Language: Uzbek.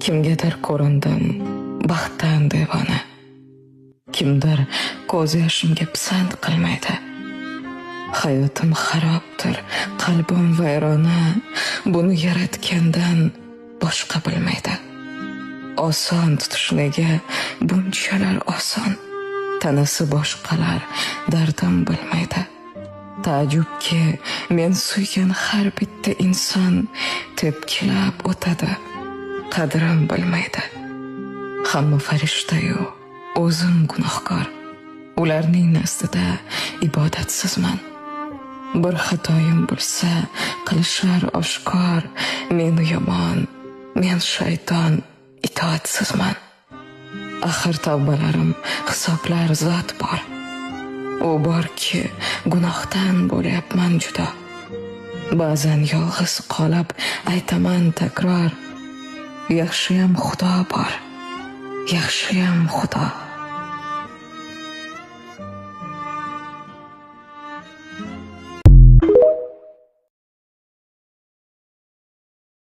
Kimgadir ko'rindim baxtdan devona. Kimdir ko'z yoshimga pisand qilmaydi. Hayotim xarobdir, qalbim vayrona. Buni yaratgandan boshqa bilmaydi. Oson tutishligi bunchalar oson. Tanasi boshqalar dardim bilmaydi. Taajjubki, men suygan har bitta inson tepkilab o'tadi, qadrim bilmaydi. Hamma farishta-yu, o'zim gunohkor. Ularning nazdida ibodatsizman. Bir xatoyim bo'lsa, qilishar oshkor. Men yomon, men shayton, itoatsizman. Axir tavbalarim hisoblar zot bor. U borki, gunohdan bo'lyapman judo. Ba'zan yolg'iz qolib aytaman takror, yaxshiyam Xudo bor, yaxshiyam Xudo.